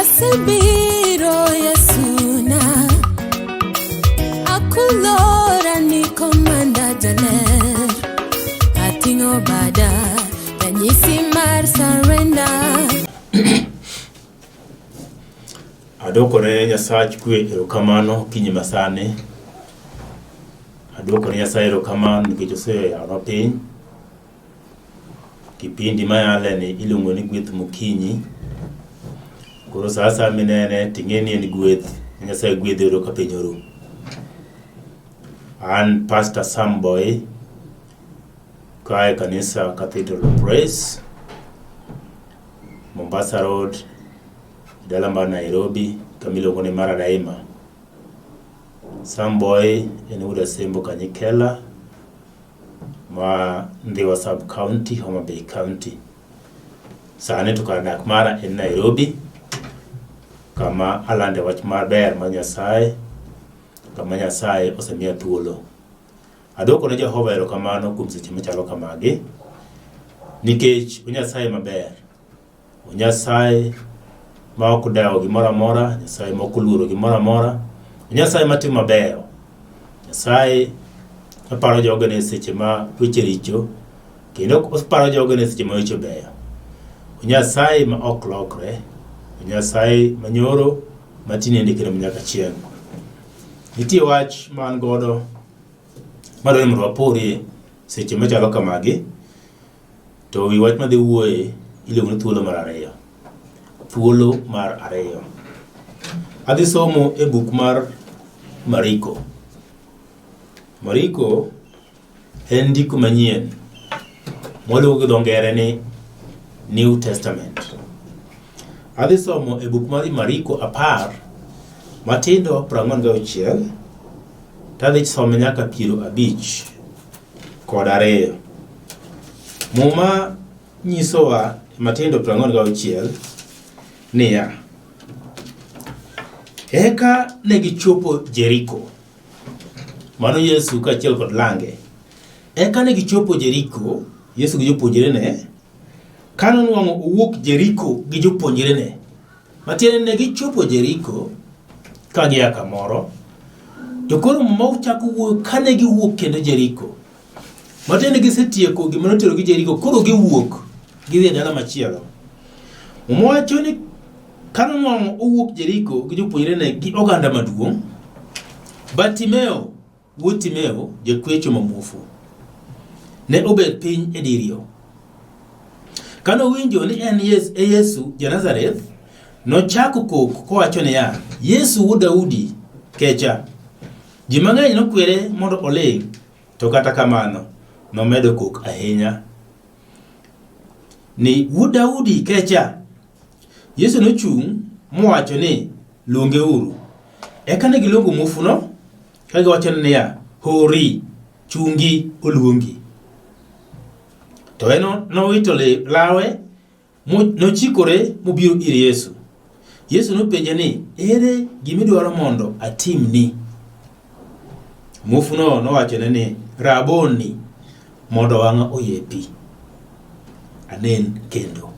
Asebiro Yesuna Akulora ni komanda jaler Atingo bada Tanyisi mar surrender Adokore Nyasaye kwe erokamano kinyi masane. Adokore Nyasaye erokamano nikech oseyaro piny. Kipindi mayale ni iluongo ni gweth mokinyi. Koro sasa minene ting'eni en gweth. Nyasaye gwedhe ero ka piny oru. An Pastor Samboy kae kanisa Cathedral of Praise, Mombasa Road, Dalamba Nairobi, kamiluongo ni Mara Daima. Samboy en wuod Asembo Kanyikela ma Ndhiwa Sub County, Homa Bay County. Sani to kar dak mara en Nairobi, kama alande wach maber ma Nyasaye, kama Nyasaye osemiya thuolo. Adwokone Jehova erokamano kuom seche machalo kamagi, nikech Nyasaye maber, Nyasaye ma ok odewo gimoro amora, Nyasaye ma ok oluoro gimoro amora, Nyasaye matimo maber, Nyasaye maparo jogene seche ma weche richo, kendo oparo jogene seche ma weche beyo. Nyasaye ma ok lokre, Nyasaye manyoro matinende kendo manyaka chieng'. Nitie wach man godo madwani mondo waporie seche machalo kamagi, to wi wach madhi wuoye iluongo ni thuolo mar ariyo. Thuolo mar ariyo. Adhi somo e buk mar Mariko. Mariko en ndiko manyien moluongo gi dho ngere ni New Testament. Adhi somo e buk mar Mariko 10 matindo 46 tadhi some nyaka 52. Muma nyisowa matindo 46 niya: eka negichopo Jeriko. Mano Yesu kaachiel kod lange. Eka negichopo Jeriko, Yesu gi jopuonjrene, kano nwang'o owuok Jeriko gi jopuonjrene. Matiende negichopo Jeriko ka gia kamoro, to koro mama uchako wuoyo kane giwuok kendo Jeriko. Matiende gisetieko gima notero gi Jeriko, koro giwuok gidhi e dala machielo. Mama wacho ni kano nwang'o owuok Jeriko gi jopuonjrene gi oganda maduong', Bartimeo, wuod Timeo, jakwecho mamuofu, ne obet piny e dir yo. Kano winjo ni en Yesu ja-Nazareth, nochako kok kowacho niya, Yesu wuod Daudi, kecha. Ji mang'eny nokwere mondo oling, to kata kamano nomedo kok ahinya ni wuod Daudi, kecha. Yesu nochung' mowacho ni, luongeuru. Eka ne giluongo muofuno ka giwacho niya, hori, chungi oluongi. To en nowito lawe, nochikore mobiro ir Yesu. Yesu nopenje ni, ere gimidwaro mondo atimni? Muofuno nowachone ni, Raboni, mondo wang'a oyepi, anen kendo.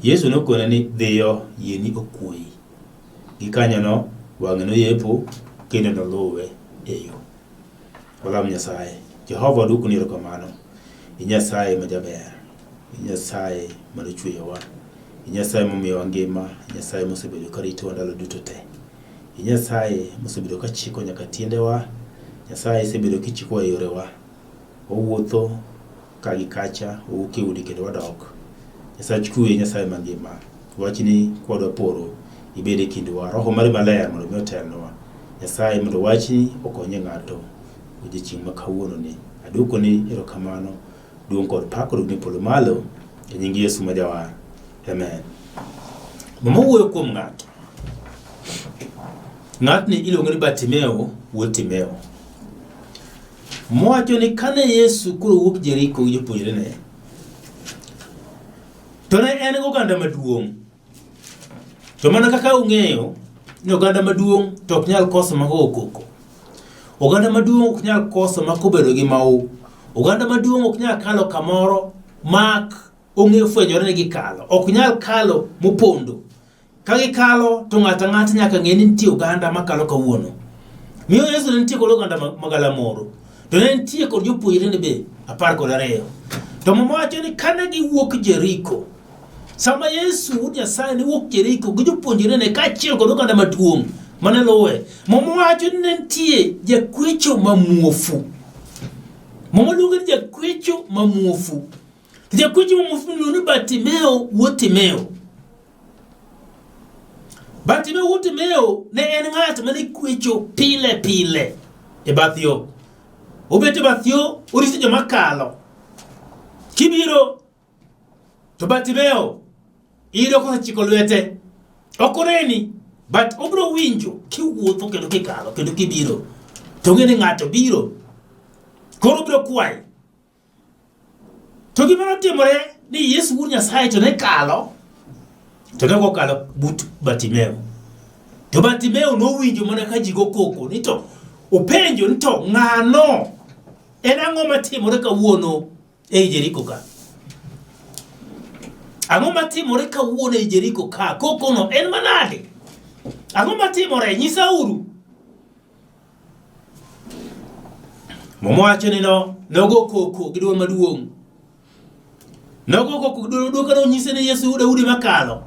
Yesu nokone ni, dhiyo, yieni okuoyi. Gikanyono wang'e noyepo kendo noluwe e yo. Walam Nyasaye. Jehova wadwokoni erokamano. Nyasaye majaber, Nyasaye manochweyowa, Nyasaye momiyowa ngima, Nyasaye mosebedo ka ritowa ndalo duto te, Nyasaye mosebedo ka chiko nyaka tiendewa, Nyasaye sebedo kichiko e yorewa. Owuotho ka gi kacha, owuok e udi kendo wadok. Nyasaye kwe, Nyasaye mangima, wachni kwadwa poro ibede kindwa, Roho mari maler mondo mi otelnwa. Nyasaye mondo wachni okonye ng'ato odiochieng' ma kawuono ni. Adwokoni erokamano, duong' kod pak kod polo malo e nying Yesu ma jawar. Amen. Mama wuoyo kuom ng'ato. Ng'atni iluongo ni Bartimeo, wuod Timeo. Mowacho ni kane Yesu koro wuok Jeriko gi jopuonjrene, to ne en oganda maduong'. To mana kaka ung'eyo ni oganda maduong' to ok nyal koso mago koko. Oganda maduong' ok nyal koso makobedo gi mau. Oganda maduong' ok nyal kalo kamoro mak ong'e fwenyore gi kalo. Ok nyal kalo mopondo kagi kalo to ng'ata nyaka ng'e ni nitie oganda makalo kawuono. Miyo Yesu ne nitie kod oganda magala moro. To ne nitie kod jopuonjre ne be 12. To mama wacho ni kane giwuok Jeriko, sama Yesu Nyasaye ne wuok Jeriko gi jopuonjre ne kaachiel kod oganda maduong' mane luwe, mama wacho ni ne nitie jakwecho mamuofu. Mama luongo ni jakwecho mamuofu. Jakwecho mamuofu ni Bartimeo wuod Timeo. Bartimeo wuod Timeo ne en ng'at mane kwecho pile e bath yo. Obet e bath yo, orito joma kalo. Kibiro to Bartimeo iro kosechiko lwete. Ok oneni, but obro winjo kiwuotho kendo kikalo kendo kibiro. To ng'e ni ng'ato biro. Koro biro kwayi. To gima notimore ni Yesu wuod Nyasaye to ne kalo. To ne kokalo but Bartimeo. To Bartimeo nowinjo mana ka ji go koko ni to openjo ni to ng'ano en ang'o matimore kawuono ei Jeriko ka. Ang'o matimore kawuono ei Jeriko ka? Koko no en manade? Ang'o matimore? Nyisauru. Mama wacho ni nogo koko gi dwol maduong'. Nogo koko gi dwol maduong' kano nyise ni Yesu Daudi makalo.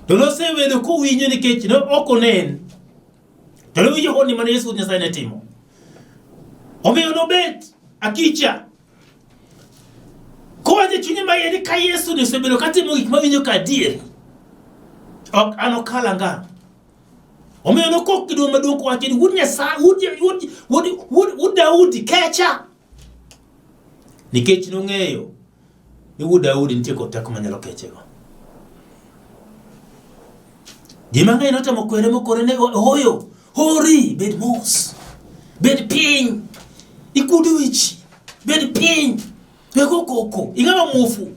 To nosewedo kowinjo nikech no ok onen. To nowinjo honni mane Yesu Nyasaye ne timo. Omiyo nobet akicha. Kowacho chunye maiye ni ka Yesu ne osebedo katimo gik mawinjo ka adieri, ok an okala nga. Omiyo nokok gi dwol maduong' kowacho ni wuod Nyasaye, wuod Daudi kecha. Nikech nong'eyo ni wuod Daudi nitie kod teko manyalo kechego. Ji mang'eny notemo kwere mokore ne oyo, hori, bed mos, bed piny, ikudu wichi, bed piny, weko koko, ing'ama muofu.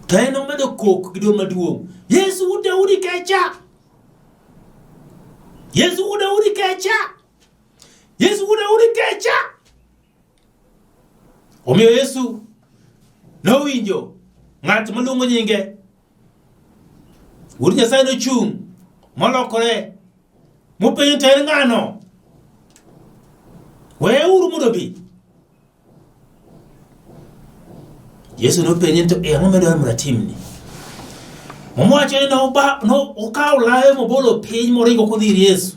To en omedo kok gi dwol maduong', Yesu wuod Daudi kecha! Yesu wuod Daudi kecha! Yesu wuod Daudi kecha! Omiyo Yesu nowinjo ng'at maluongo nyinge. Wuod Nyasaye nochung' molokore mopenjo to en ng'ano. Weuru mondo obi. Yesu nopenje to ang'o medwaro mondo atimni? Mama wacho ni okawo lawe mobolo piny moringo kodhi ir Yesu.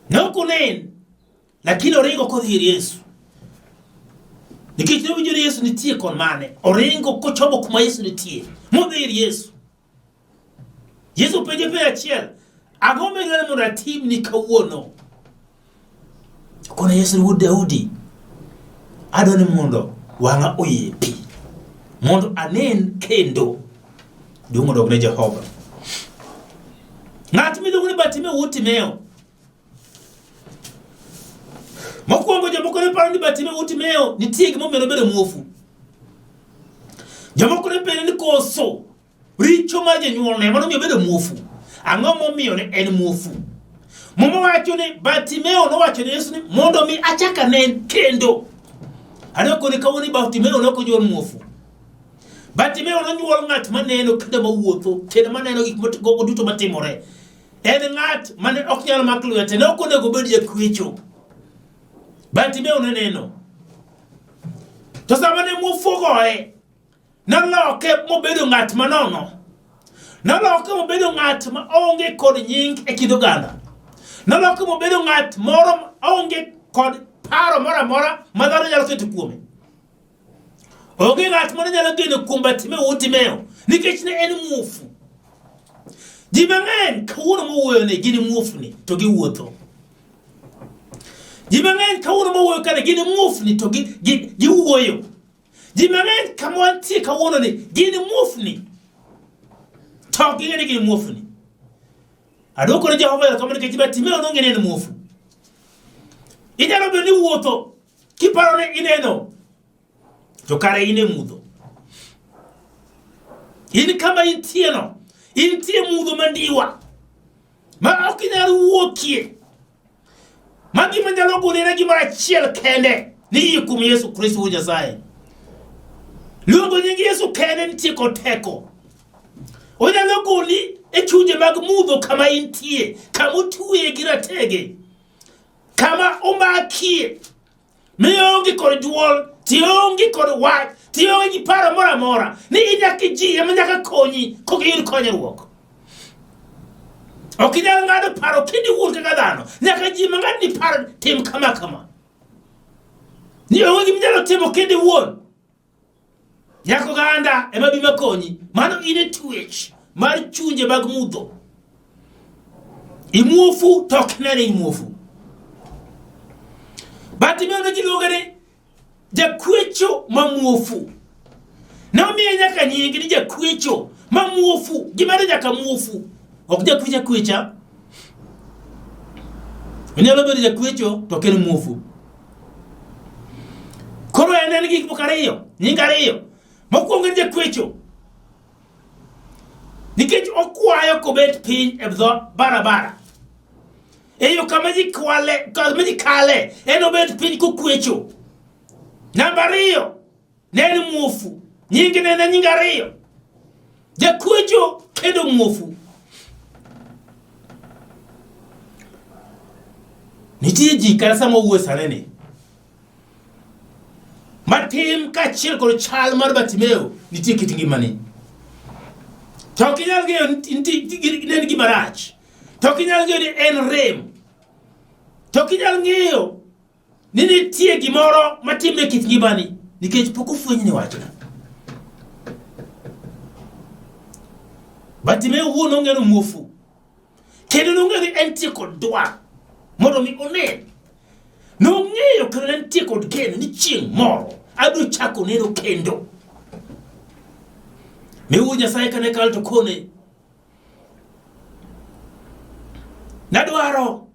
Ne ok onen, lakini oringo kodhi ir Yesu. Nikech ne owinjo ni Yesu nitie kon mane. Oringo kochomo kuma Yesu nitie modhi ir Yesu. Yesu penjo penjo achiel, ang'o medwaro mondo atimni kawuono? Kono Yesu wuod Daudi, adwani mondo wang'a oyie pi, mondo anen kendo. Duong' odog ne Jehova. Ng'at miluongo ni Bartimeo wuod Timeo. Mokwongo jomoko ne paro ni Bartimeo wuod Timeo nitie gimomiyo nobedo muofu. Jomoko ne penjo ni koso richo mar janyuolne monomiyo bedo muofu. Ang'o momiyo ne en muofu? Mama wacho ni Bartimeo nowacho ni Yesu ni mondo mi achak anen kendo. Adoko ni kawuono Bartimeo nokonyuol muofu. Bartimeo nonyuol ng'at maneno kendo mawuotho, kendo maneno gik moko duto matimore. En ng'at mane ok nyal mak lwete, ne ok onego bed jakwecho. Bartimeo ne neno. To sama ne muofu goye, noloke mobedo ng'at manono. Noloke mobedo ng'at ma onge kod nying e kind oganda. Noloke mobedo ng'at moro onge kod paro moro amora ma dhano nyalo keto kuome. Onge ng'at moro nyalo geno kuom Bartimeo wuod Timeo nikech ne en muofu. Ji mang'eny kawuono mowuoyo ne gin muofni to giwuotho. Ji mang'eny kawuono mowuoyo kane gin muofni to giwuoyo. Ji mang'eny kamantie kawuono ni gin muofni to ging'e ni gin muofni. Adwoko ne Jehova erokamano nikech Bartimeo nong'e ni en muofu. Inyalo bedo ni wuotho kiparo ni ineno to kare in e mudho. In kama intie no, intie mudho mandiwa ma ok inyal wuokie. Ma gima nyalo golera gimoro achiel kende ni yie kuom Yesu Kristo wuod Nyasaye. Luongo nying Yesu kende nitie kod teko. Onyalo goli e chunje mag mudho kama intie, kama otue gi ratege, kama omakie, mionge kod duol, tionge kod wach, tionge gi paro mora mora, ni inyaka ji ema nyaka konyi kokiyud konyruok. Ok inyal ng'ado paro kindi wuon kaka dhano, nyaka ji mang'ad ni paro tim kama kama. Ni onge gima inyalo timo kindi wuon. Nyako ganda ema bima konyi, mano ine twech mar chunje mag mudho. Imuofu tok nene imuofu. Bartimaeus ne giluonge ni jakwecho mamuofu. Nomiye nyaka nyingi ni jakwecho mamuofu. Gimane nyaka muofu? Ok jakwecha kwecha. Onyalo bedo jakwecho to ken muofu. Koro en gik moko ariyo, nying ariyo. Mokwongo en jakwecho. Nikech okwayo kobet piny e dho barabara. Eyo kama ji kale, en obet piny kokwecho. Namba ariyo, ne en muofu. Nyingi ne en nying ariyo. Jakwecho kendo muofu. Nitie ji kata sama owuo saneni. Matim kaachiel kod chal mar Bartimaeus nitie kit ngimani. To ok inyal ng'eyo ne en gima rach. To ok inyal ng'eyo ni en rem. To ok inyal ng'eyo ni nitie gimoro matimne kit ngimani nikech pok ofwenyne wachno. Bartimaeus wuon ong'eyo muofu. Kendo nong'eyo ni entie kod dwar mondo mi onen. Nong'eyo kendo entie kod geno ni chieng' moro abiro chako neno kendo. Miwuo Nyasaye kane kal to kone. Nadwaro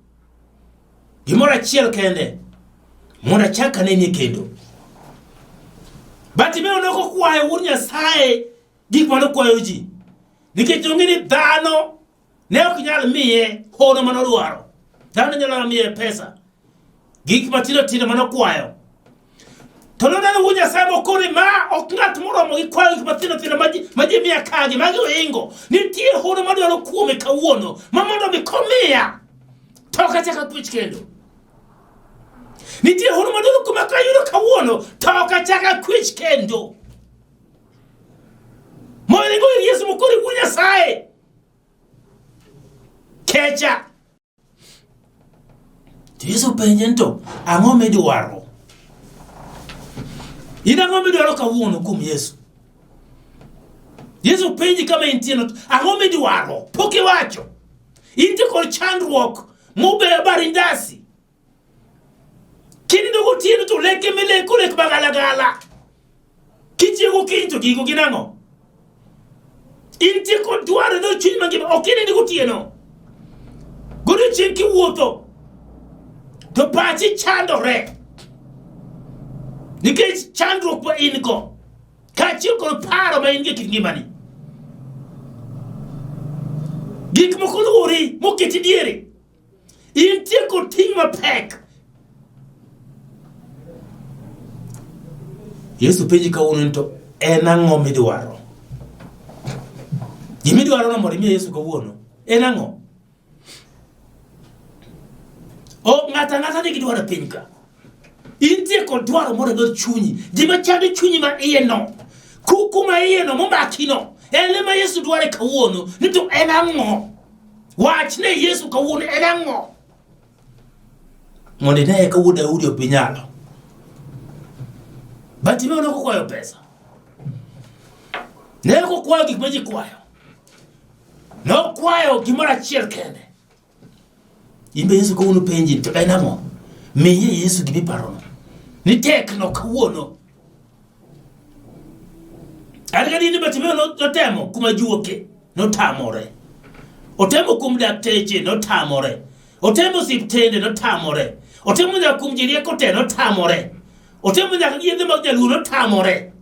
gimoro achiel kende mondo achak anenie kendo. Bartimaeus nokokwayo wuon Nyasaye gik manokwayo ji. Nikech ong'e ni dhano ne ok nyal miye hono manodwaro. Dhano nyalo miye pesa. Gik matindo tindo manokwayo. To noneno wuon Nyasaye mokore ma ok ng'at moromo gi kwayo gik matindo tindo ma ji miya kagi, magi ohingo. Nitie hono madwaro kuome kawuono ma mondo mi komiya to ok achak akwech kendo. Nitie hono madwaro kuome kayudo kawuono to ok achak akwech kendo. Moringo ir Yesu mokore wuon Nyasaye. Kecha. Yesu penje to ang'o midwaro? In ang'o midwaro kawuono kuom Yesu? Yesu penji kama intie no, ang'o midwaro? Pok iwacho. Intie kod chandruok mobeyo barindasi. Kinindo gotieno to leke mileko lek magalagala. Kichiego kiny to gigo gin ang'o? Intie kod dwaro no chuny mangima, ok inindi gotieno. Godiochieng' kiwuotho to pachi chandore. Nikech chandruok ma in go kaachiel kod paro ma in go kit ngimani. Gik moko luori moketi diere. Intie kod ting' mapek. Yesu penji kawuono to en ang'o midwaro? Gimidwaro no mondo imiye Yesu kawuono en ang'o? O ng'ata nigi dwaro piny ka. Intie kod dwaro moro dor chunyi. Gima chando chunyi ma iye no. Kuma iye no momaki no. En ma Yesu dware kawuono ni to en ang'o? Wach ne Yesu kawuono en ang'o? Mondo ne kawuono Daudi opinyalo. Bartimaeus nokokwayo pesa. Ne okokwayo gik ma ji kwayo. Nokwayo gimoro achiel kende. Imbe Yesu kawuono penji to en ang'o? Miye Yesu gimiparono. Ni tek no kawuono. Adikadi ni Bartimaeus notemo kuma juoke. Notamore. Otemo kum dakteche. Notamore. Otemo siptende. Notamore. Otemo nyaka kum jirieko te. Notamore. Otemo nyaka yedhe mag jaluo. Notamore.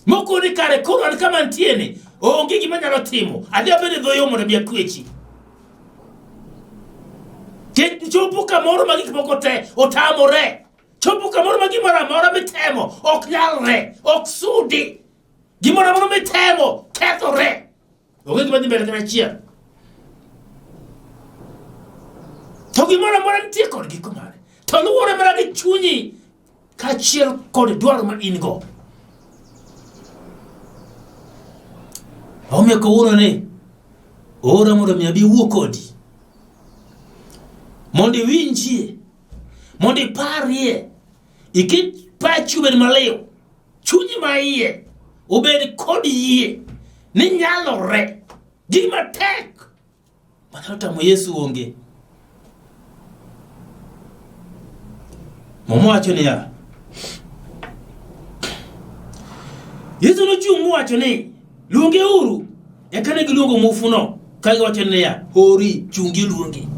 Moko ni kare koro an kama ntieni. Onge gima nyalo timo. Adhi abede dho yo mondo mi akwechi. Chopo kamoro ma gik moko te otamore. Chopo kamoro ma gimoro amora mitemo ok nyalre, ok sudi. Gimoro amora mitemo kethore. Onge gima dhi mbele kanachiel. To gimoro amora nitie kod giko mare. To luwore mana gi chunyi kaachiel kod dwaro ma in go. Omiyo kawuono ni ora mondo mi abi wuo kodi mondo iwinjie, mondo iparie, iket pachi obed maliw, chunyi ma iye obed kod yie ni nyalore. Gima tek manyalo tamo Yesu onge. Momo wacho niya, Yesu nochung' mowacho ni luonge uru, eka ne giluongo muofuno ka giwacho niya, hori chungi luongi.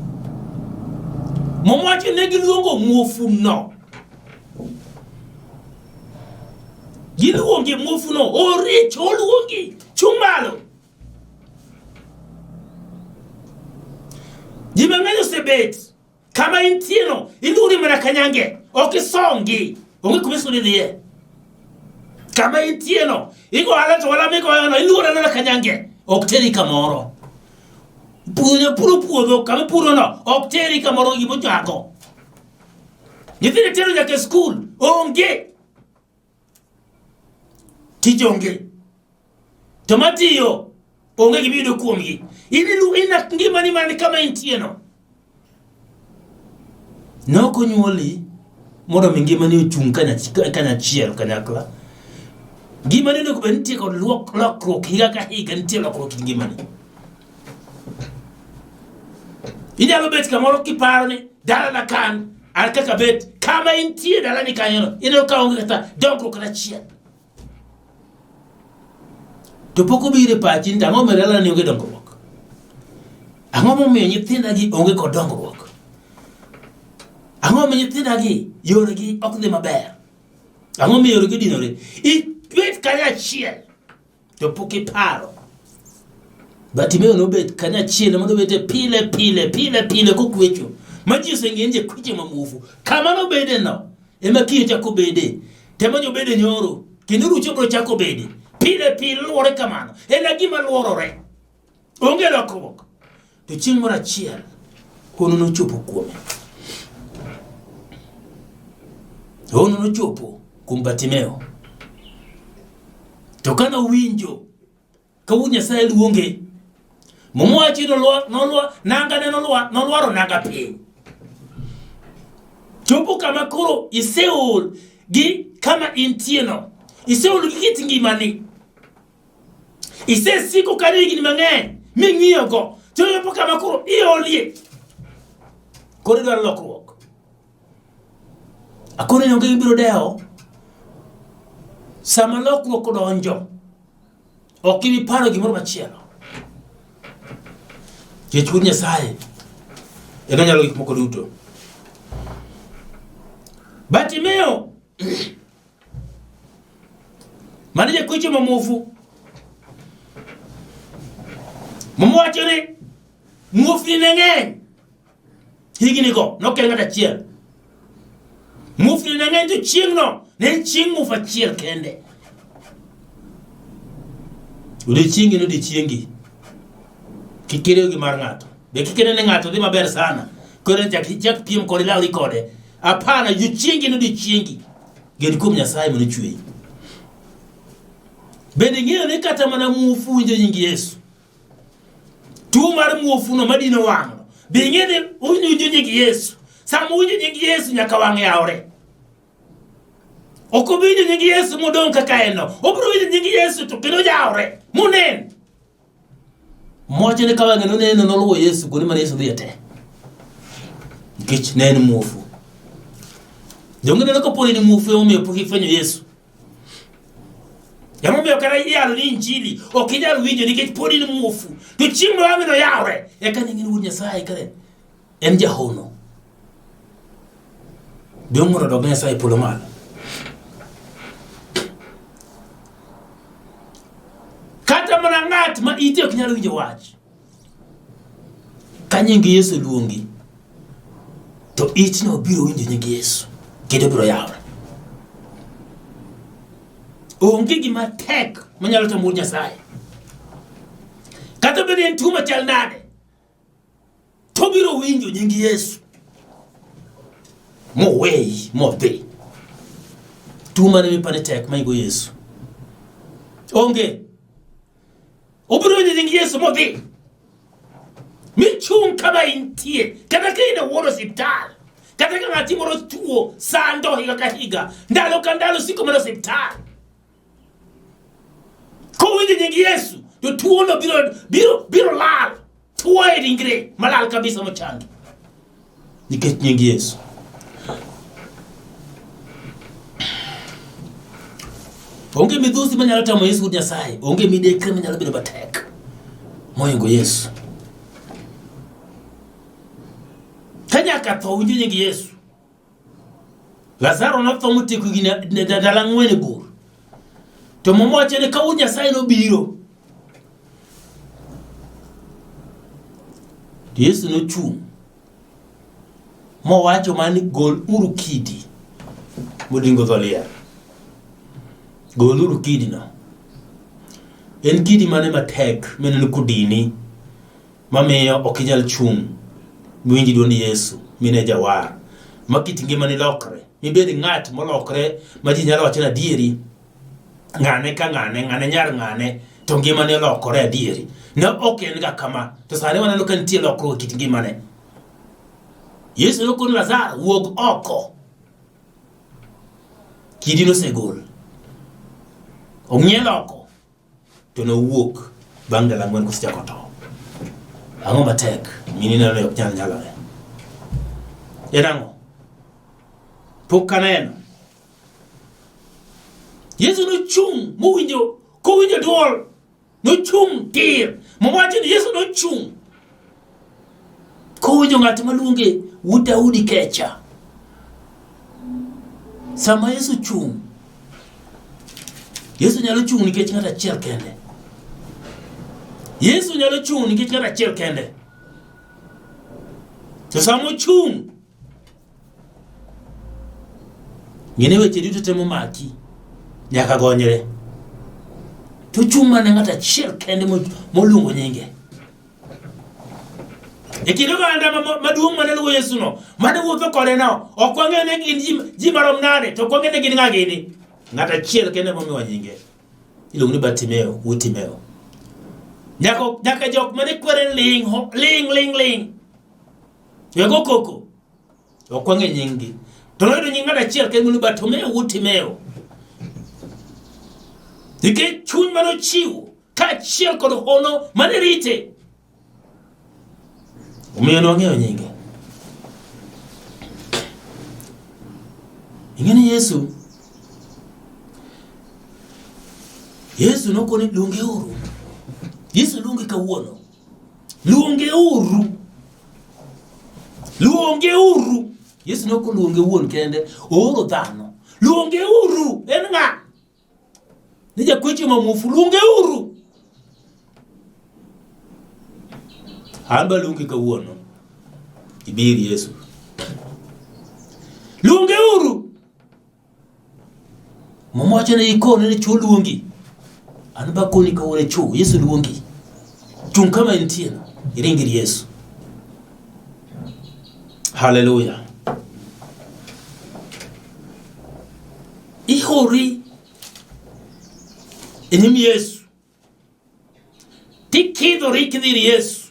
Momo wacho ne giluongo muofuno, giluonge muofuno, hori chol luongi, chung' malo. Ji mang'eny osebet kama intieno iluri mana kanyange, ok isongi, onge kuma isudi dhiye. Kama intieno igo ala to wala migo yono iluri mana kanyange, ok teri kamoro. Puro puodho kama puro no, ok teri kamoro gimo jago. Nyithinde tero nyaka skul, onge. Tich onge. Tomatiyo onge gibiyudo kuomgi. Ina ngimani mana kama intieno. Noko nyuoli mondo mi ngimani ochung' kanyachiel kanyakla. Ngimani onego bed nitie kod lokruok higa ka higa, nitie lokruok e ngimani. Inyalo bet kamoro kiparo ni dala na kan an kaka bet kama intie dala ni kanyono ino ka onge kata dongruok achiel. To pok obiro e pachi ni ang'o mere dala ni onge dongruok. Ang'o momiyo nyithindagi onge kod dongruok. Ang'o momiyo nyithindagi yoregi ok dhi maber. Ang'o momiyo yoregi dinore. Ibet kanyachiel to pok iparo. Bartimayo nobet kanyachiel mondo obete pile kokwecho. Ma ji oseng'enje kweche mamuofu. Kama nobede no ema kiyoo chako bede. Tema jobede nyoro kendo rucho bro chako bede. Pile luore kamano. En gima luorore. Onge lokruok. To chieng' moro achiel hono nochopo kuome. Hono nochopo kuom Bartimayo. To kana winjo ka Nyasaye luonge, momowachi nangane nolwaro nanga piny. Chopo kama koro iseol gi kama intieno. Iseol gi kit ngimani. Isesiko kanyo higni mang'eny ming'iyogo. Chopo kama koro iolie. Koro idwaro lokruok. Akone nyonge ibiro deo. Sama lokruok odonjo, ok ibi paro gimoro machielo. Chuny Nyasaye eno nyalo gik moko duto. Bartimayo mane jakwecho mamuofu. Momowacho ni muofni ne ng'eny higni go nokel ng'at achiel. Muofni ne ng'eny to chieng' no ne chieng' muofu achiel kende. Odiochiengi n'odiochiengi kikireo gi mar ng'ato. Be kikene ne ng'ato dhi maber sana. Koro chak piem kode lawri kode. Apana odiochiengi n'odiochiengi ged kuom Nyasaye mane chweyi. Bende ng'eyo ni kata mana muofu winjo nying Yesu. Tuo mar muofu no madino wang'no. Be ing'e ni winjo nying Yesu. Sama winjo nying Yesu nyaka wang' yawre. Ok obinjo nying Yesu modong' kaka eno. Obiro winjo nying Yesu to kendo yawre. Munen. Moche ne kawang'e noneno noluwo Yesu kuonde mane Yesu dhiye te. Nikech ne en muofu. Jonge neno koponi ni muofu omiyo pok ifwenyo Yesu. Yamomiyo kata iyalo ni injili ok inyal winjo nikech podi ni muofu. To chieng' ma wang'e no yawre. Eka ne ng'eni wuod Nyasaye kare en jahono. Duong' mondo odog Nyasaye polo malo. Kata mana ng'at ma ite ok nyalo winjo wach. Ka nying Yesu luongi, to itno biro winjo nying Yesu kendo biro yawre. Onge gima tek manyalo tamo Nyasaye. Kata ni en tuo machal nade, to biro winjo nying Yesu moweyi modhi. Tuo mane mipane tek ma igo Yesu onge, obiro winjo nying Yesu modhi. Michung' kama intie, kata ka ine wuoro osiptal, kata ka ng'ati moro tuo sando higa ka higa, ndalo ka ndalo siko mana osiptal, kowinjo nying Yesu to tuo no biro lal, tuo e ringre malal kabisa mochangi nikech nying Yesu. Onge midhusi manyalo tamo Yesu Nyasaye, onge midekre manyalo bedo matek moingo Yesu. Kanyaka tho winjo nying Yesu. Lazaro notho motieko higni dala 4 bor, to momoche ne ka Nyasaye nobiro. Yesu nochung' mowacho mani gol uru kidi modingo dholier. Gol uru kidi no. En kidi mane matek meneno kudini mamiyo ok inyal chung' mwinji duond Yesu mine jawar makiti ngimani lokre, mibedi ng'at molokre ma ji nyalo wacho adieri, ng'ane ka ng'ane nyar ng'ane to ngimane lokore adieri. Ne ok en ga kama, to sani waneno ka nitie lokruok kit ngimane. Yesu nokono Lazaro wuog oko, kidi nosegol, ong'iel oko to nowuok bang' dala 4 kosechako to. Ang'o matek mini neno ok nyal nyalore? En ang'o? Pok kaneno. Yesu nochung' kowinjo duol, nochung' tir, mowacho ni Yesu nochung' kowinjo ng'at maluonge wuod Daudi kecha. Sama Yesu chung', Yesu nyalo chung' nikech ng'at achiel kende. Yesu nyalo chung' nikech ng'at achiel kende. To sama ochung', ngine weche duto temo maki nyaka gonyre. To chung' mana ng'at achiel kende moluongo nyinge. E kinde oganda maduong' mane luwo Yesu no, mane wuotho kode no, ok wang'eyo ne gin ji marom nade, to ok wang'eyo ne gin ng'a gini. Ng'at achiel kende momiwa nyinge, iluongo ni Bartimeo, wuod Timeo. Nyaka jok mane kwere ling. Yago koko, ok wang'eyo nyinggi. To noyudo nying ng'at achiel kende ni Bartimeo, wuod Timeo. Nikech chuny mano chiwo kaachiel kod hono mane rite, omiyo nong'eyo nyinge. Ing'eni Yesu nokone luonge uru. Yesu luonge kawuono. Luonge uru. Yesu noko luonge wuon kende, ooro dhano. Luonge uru, en ng'a? Ni jakweche mamuofu, luonge uru. Amba luonge kawuono, ibiri Yesu. Luonge uru. Momoche ne ikone ne chuo luongi. An ba koni kawuono chuo, Yesu luongi. Chung' kama intie no, iringiri Yesu. Hallelujah. Ihori enyim Yesu. Tikidhori kidhiri Yesu.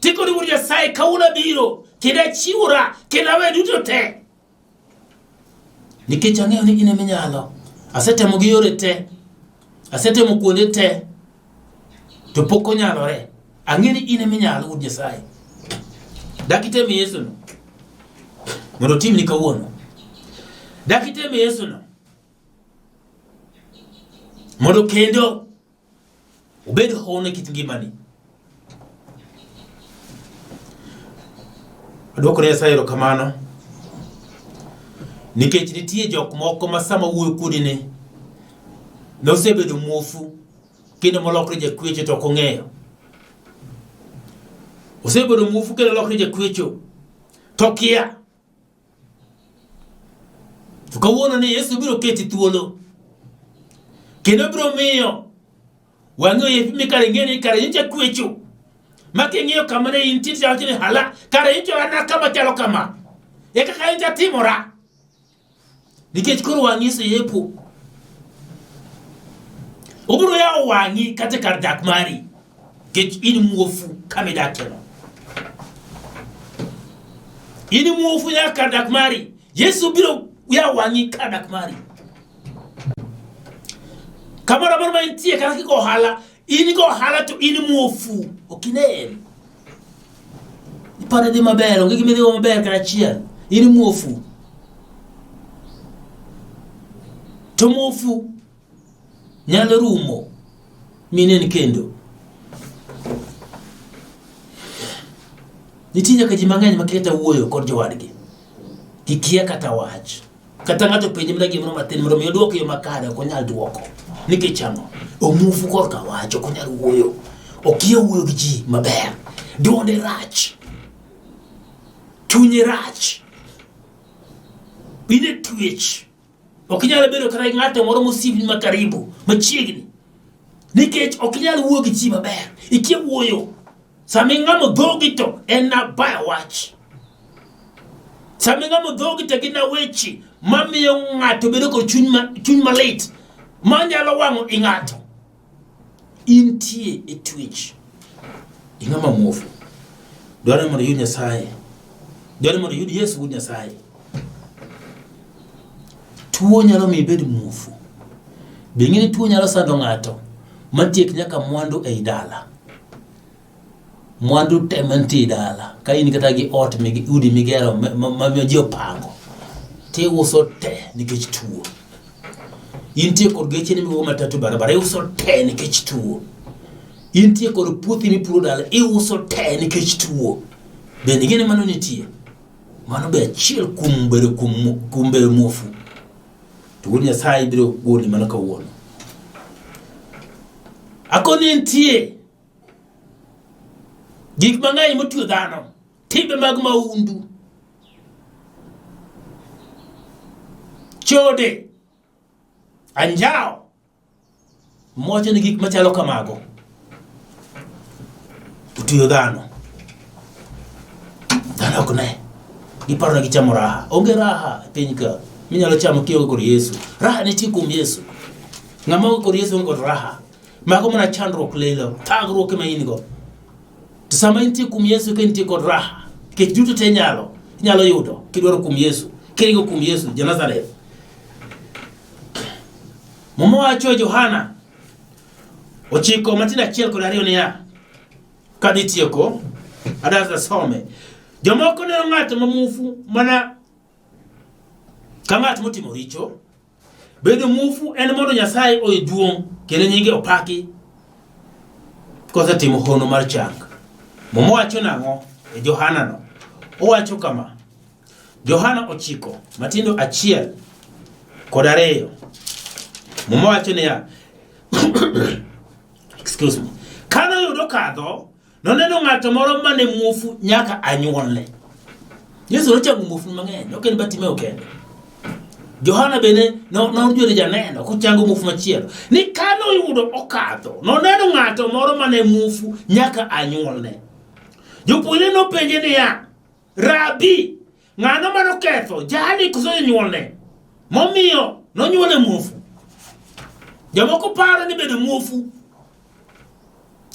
Tikori wuod Nyasaye kawuono biro, kida chiwora, kida we duto te. Nikech ang'eyo ni in ema inyalo. Asetemo gi yore te. Asetemo kuonde te. To pok onyalore. Ang'e ni in ema inyalo wuod Nyasaye. Dakiteme Yesu no. Mondo timni kawuono. Dakiteme Yesu no. Mondo kendo obed hono kit ngimani. Adwoko ne Nyasaye erokamano nikech nitie jok moko ma sama wuoyo kudine nosebedo muofu kendo molokre jakwecho to ok ong'eyo. Osebedo muofu kendo olokre jakwecho to kia. To kawuono ni Yesu biro keti thuolo kendo biro miyo wang'eyo yepi mikare ng'eni kare jakwecho making'iyo kamane intie chawachini hala kare incho ana kama chalo kama eka ka inja timora nikech koro wang'i yepo obiro ya wang'i kata kar dak mari kech in muofu kame dakeno in muofu ya kar dak mari Yesu biro ya wang'i kar dak mari kamara marma intie kana kiko hala in go hala to in muofu okinen ipare di maber onge gimedhi maber kana chiel in muofu to muofu nyalo rumo minen kendo nitie ka ji mang'eny maketa wuoyo kod jowadgi kikia kata wach kata ng'ato penje mna gimoro matin mondo mi oduok yo makare ok onyal duoko nikech ang'o omuofu korka wach ok onyal wuoyo okia wuoyo gi ji maber duonde rach chunye rach bine twech okinyal bedo kata ng'ato moro mosibni makaribu machiegni nikech okinyal wuoyo gi ji maber ikia wuoyo sami ng'amo dhogi to en na baya wach sami ng'amo dhogi to gina weche mamiyo ng'ato bedo kod chuny malit manyalo wang'o i ng'ato intie e twech ing'ama muofu dwaro mondo yud Nyasaye dwaro mondo yud Yesu wuod Nyasaye tuo nyalo mi bed muofu bing'ini tuo nyalo sando ng'ato matiek nyaka mwandu ei dala mwandu temanti dala ka in kata gi ot udi migero ma ji opango ti uso te nikech tuo intie kod geche ni migo matatu barabara iuso te nikech tuo intie kod puothi mipuro dala iuso te nikech tuo bende gine mano nitie mano be achiel kum bedo muofu to wuod Nyasaye biro goli mana kawuono akoni nitie gik mang'eny motuo dhano timbe mag maundu chode anjao moche ni gik machalo kamago otuo dhano ok ne giparo na gichamo raha onge raha piny ka minyalo chamo kionge kod Yesu raha nitie kuom Yesu ng'ama kod Yesu onge kod raha mago mana chandruok lelo thagruok ema in go to sama intie kuom Yesu ka intie kod raha kech duto te nyalo yudo kidwaro kuom Yesu kiringo kuom Yesu ja Nazareth. Momo wacho Johana ochiko matin achiel kod ariyo niya kadhi tieko adasa some jomoko ne ng'ato mamuofu mana ka ng'at motimo richo bedo muofu en mondo Nyasaye oduong kendo nyinge opaki kosa timo hono mar chang. Momo wacho nang'o e Johana no owacho kama Johana ochiko matindo achiel kod ariyo momo wacho niya excuse me kana yudo kadho noneno ng'ato moro mane muofu nyaka anyuolne. Yesu nochako muofu mang'eny ok en Bartimeo kende. Johana bene nojuore janeno kuchango muofu machielo ni kano yudo okadho noneno ng'ato moro mane muofu nyaka anyuolne. Jopuonjre nopenje niya Rabi ng'ano manoketho jali koso nyuolne momiyo nonyuole muofu. Jomoko paro ni bedo muofu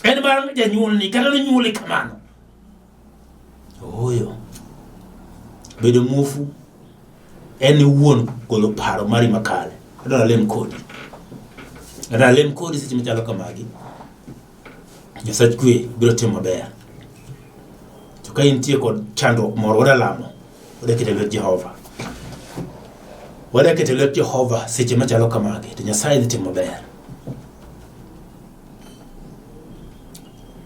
en mar janyuolni kata nonyuole kamano. Oyo bedo muofu en wuon golo paro mari makale. Adwaro lem kodi seche machalo kamagi Nyasaye kwe biro timo maber. To ka intie kod chandruok moro wada lamo wada kete lwet Jehova seche machalo kamagi to Nyasaye dhi timo maber.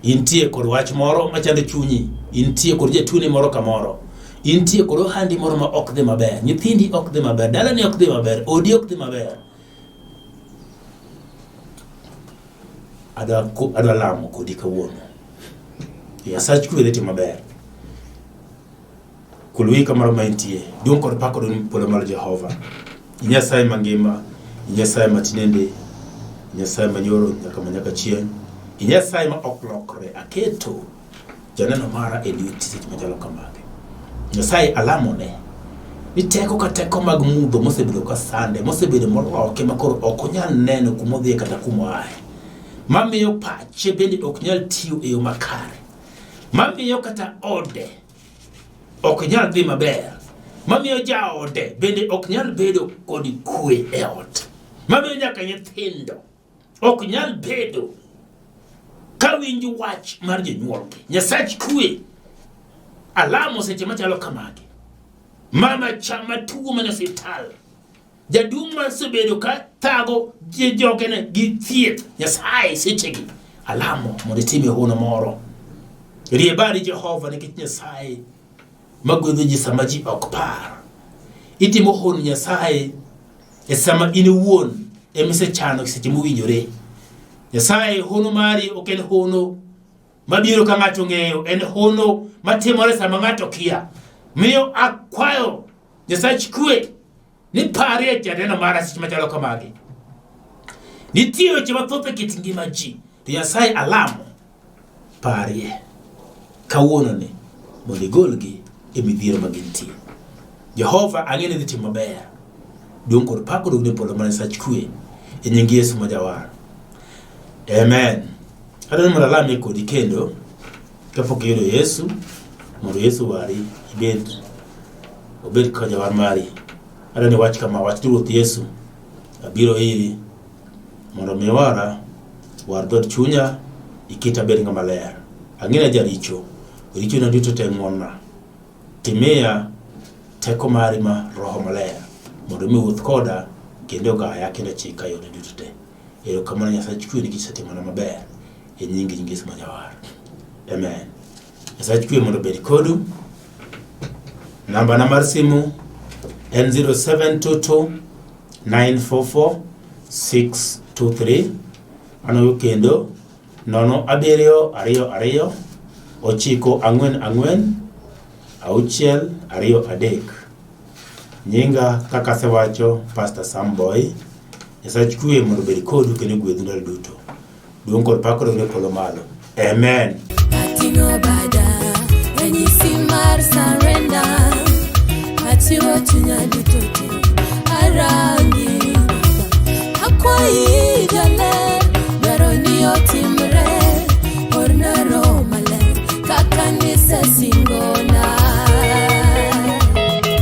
Intie kod wach moro machando chunyi, intie kod jatuni moro kamoro, intie kod ohandi moro ma ok dhi maber, nyithindi ok dhi maber, dalani ok dhi maber, odi ok dhi maber. Adwa lamo kodi kawuono Nyasaye kwe dhi timo maber. Kulwi kamaro ma intie duong' kod pak kod polo mar Jehova. Nyasaye mangima, Nyasaye matinende, Nyasaye manyoro nyaka chieng', Nyasaye ma ok lokre. Aketo janeno mara e duty seche machalo kamagi. Nyasaye alamone ni teko ka teko mag mudho mosebedo ka sande, mosebedo moloke makoro ok onyal neno kumodhi kata kumoaye, mamiyo pache bende ok nyal tiyo e yo makare, mamiyo kata ode ok nyal dhi maber, mamiyo jaode bende ok nyal bedo kod kwe e ot, mamiyo nyaka nyithindo ok nyal bedo ka winjo wach mar jonyuolgi. Nyasach kwe alamo seche machalo kamagi. Mama chama tugo mana sital, jadung masebedo ka thago jogene gi thieth, Nyasaye sechegi alamo mondo itime hono moro. Riebari Jehova nikech Nyasaye magwedho ji sama ji ok par. Itimo hono Nyasaye e sama in wuon emisechano seche mowinjore. Nyasaye hono mari ok en hono mabiro ka ng'ato ng'eyo, en hono matimore sama ng'ato kia. Miyo akwayo Nyasach kwe ni parie janeno mara seche machalo kamagi. Nitie weche mathoth e kit ngima ji, to Nyasaye alamo parie kawuononi mondo igolgi e midhiero ma gintie. Jehova ang'e ni dhi timo maber. Duong' kod pak oduogne polo mar Nyasach kwe e nying Yesu ma Jawar. Amen. Adwaro mondo alame kodi kendo kapok iyudo Yesu, mondo Yesu wari obed ka Jawar mari. Adwaro ni wach kama, wach Ruoth Yesu abiro iri mondo mi war dhood chunya, ikita bed ng'ama ler. Ang'ina jaricho, richo na duto te ng'wonna. Timiya teko mari ma Roho Maler mondo mi wuoth koda kendo gaya kendo chika yore duto te. Erokamano Nyasach kwe nikech isetimona maber e nying Yesu ma Jawar. Amen. Nyasach kwe mondo bed kodu. Namba na mar simu en 0722 944 623. Ano kendo 0722 944 623. Nyinga kaka sewacho Pastor Samboy. Nyasach kwe mondo bed kodu kendo gwedhu ndalo duto. Duong' kod pak oduogne polo malo. Amen. Ating'o bada ranyisi mar surrender, achiwo chunya duto te.